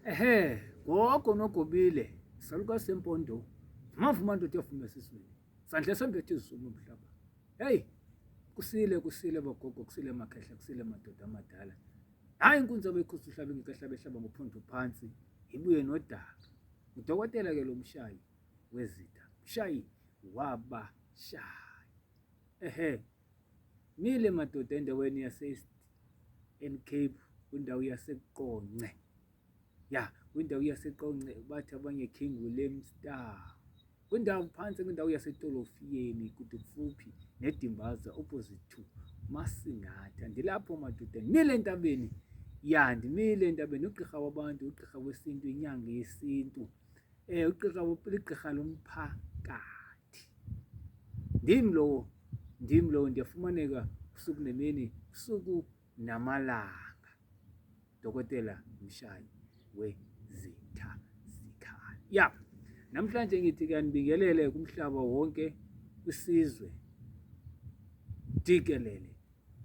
Gogo nogobile saluka sempondo mavuma ndoda yafuma esiswini sandle sembethe izulu umhlaba. Hey, kusile bogogo, kusile makhehla, kusile madoda amadala. Hayi inkunzi abekhosi uhlabe ngikahlabe hlaba ngophondo phansi ibuye nodaka. Udokotela ke lo mshayi wezitha. Mshayi wabashayi. Mile madoda endaweni yase Cape kwindawo yaseQonce. Ya, kwindawo yaseQonce bathi abanye King William Star. Kwindawo phansi kwindawo yaseTolofiyeni kufuphi neDimbaza opposite to Masingatha. Ndilapho madoda mile entabeni. Ya, ndimile entabeni ugqirha wabantu, ugqirha wesintu, inyanga yesintu. Ugqirha lomphakathi. Ndim lo ndiyafumaneka usuku nemini, usuku namalanga. Dokotela Mshayi wezitha zikhali. Ya, namhlanje ngithi kanibingelele kumhlaba wonke, kwisizwe jikelele.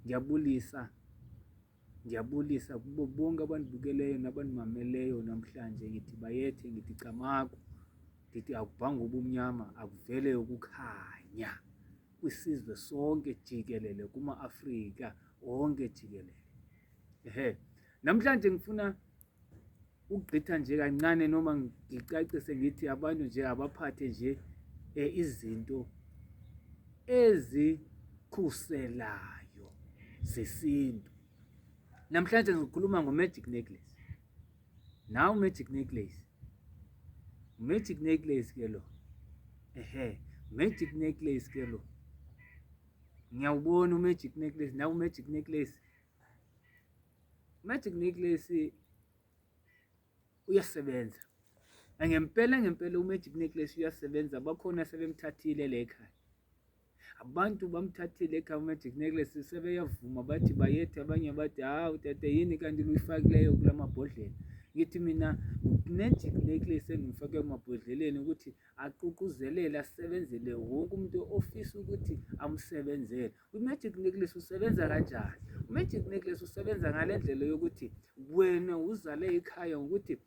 Ngiyabulisa kubo bonke abanibukeleyo nabanimameleyo namhlanje. Ngithi bayethe, ngithi camaku, ngithi akubhanga ubumnyama, akuvele ukukhanya kwisizwe sonke jikelele, kuma-Afrika onke jikelele. Namhlanje ngifuna ukugqitha nje kancane noma ngicacise ngithi abantu nje abaphathe nje izinto ezikhuselayo zesintu. Namhlanje ngikhuluma ngo-magic necklace. Nawu magic necklace. Magic necklace ke lo. Magic necklace ke lo. Ngiyawubona magic necklace, nawu magic necklace. Magic necklace uyasebenza. Ngempela magic necklace uyasebenza. Bakhona sebemthathile le ekhaya. Abantu bamthathile ekhaya magic necklace, sebeyavuma bathi bayethe, abanye bathi hawu tata yini kanti luyifakileyo kula mabhodlela. Ngithi mina magic necklace engifake emabhodleleni ukuthi aququzelele, asebenzele wonke umuntu ofisa ukuthi amsebenzele. Magic necklace usebenza kanjani? Magic necklace usebenza ngale ndlela yokuthi wena uzale ekhaya ukuthi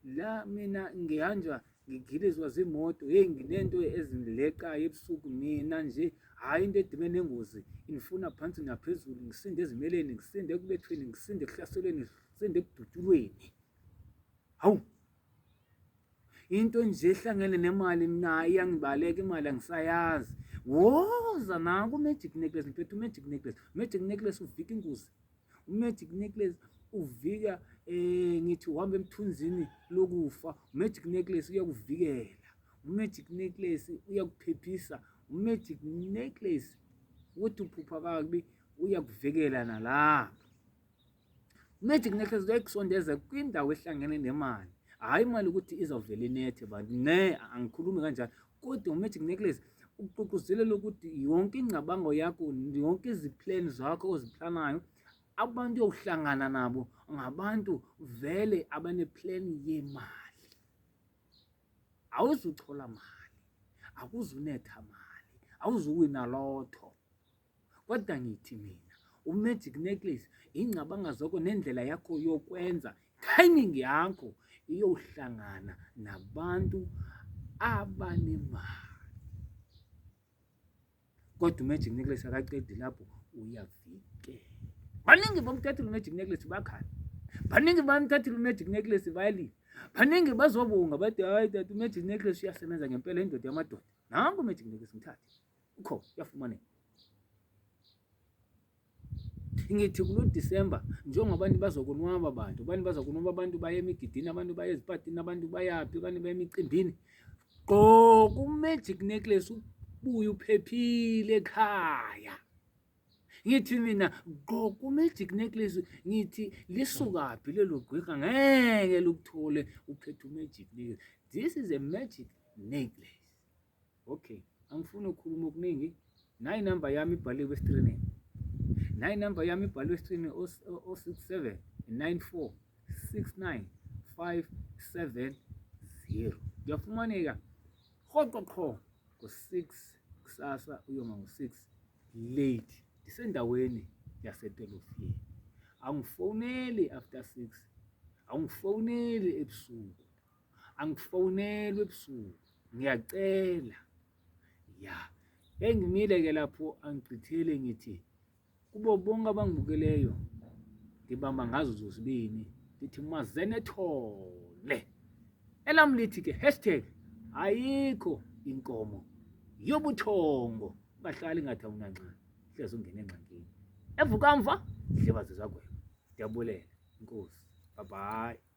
la mina ngihanjwa ngigilizwa zimoto, nginento ezingileqayo ebusuku mina nje, hayi into edibene nengozi, ingifuna phansi naphezulu, ngisinde ezimeleni, ngisinde ekubethweni, ngisinde ekuhlaselweni, ngisinde ekudutshulweni. Hawu, into nje ehlangene nemali mina iyangibaleka imali angisayazi. Woza nanku magic necklace, ngiphethe magic necklace. Magic necklace uvika ingozi. Magic necklace uvika ngithi uhamba emthunzini lokufa. Magic necklace uyakuvikela. Magic necklace uyakuphephisa. Magic necklace uthi uphupha kabi uyakuvikela nalapho. Magic necklace uyakusondeza kwindawo ehlangene nemali. Hayi imali ukuthi izawuvela inethe bantu, angikhulumi kanjalo. Kodwa magic necklace uququzelela ukuthi yonke ingcabango yakho, yonke iziplan zakho oziplanayo, abantu yohlangana nabo ngabantu vele abaneplan yemali. Awuzuchola mali, akuzunetha mali, awuzuwina lotho. Kodwa ngithi mina magic necklace ingcabanga zakho nendlela yakho yokwenza, timing yakho iyohlangana nabantu abanemali. Kodwa magic necklace akaqedi lapho, uyavikela. Baningi bamthathile magic necklace bakhala. Baningi bamthathile magic necklace bayalila. Baningi bazobonga bathi hayi tata magic necklace uyasebenza ngempela, indoda yamadoda. Nangu magic necklace ngithathe. Ukho uyafumaneka. Ngithi kulo December njengoba abantu bazokonwaba abantu, abantu bazokonwaba, abantu baye emigidini, abantu baye eziphatini, abantu bayaphi, abantu baye emicimbini. Gqoka magic necklace ubuye uphephile ekhaya. Ngithi mina gqoka magic necklace, ngithi lisukaphi lelo gqirha ngeke lukuthole uphethe magic necklace. This is a magic necklace. Okay, angifuni ukukhuluma okuningi. Nayi number yami ibhaliwe escreenini. Nayi number yami ibhaliwe escreenini 067 94 69 570. Yafumaneka qho ngo-6 kusasa uyoma ngo-6 late. Ndisendaweni yaseTolofiyeni. Angifoneli after 6. awungifoneli ebusuku, angifoneli ebusuku, ngiyacela ya. Engimile-ke lapho angigcithele ngithi kubo bonke abangibukeleyo ngibamba ngazo zozibini lithi mazenethole. Elami lithi-ke hashtag ayikho inkomo yobuthongo, ungahlali ngathi awunancane, hlezi ungene engxakini. Evuka mva hleba zizagweba. Ndiyabulela, inkosi, bye bye.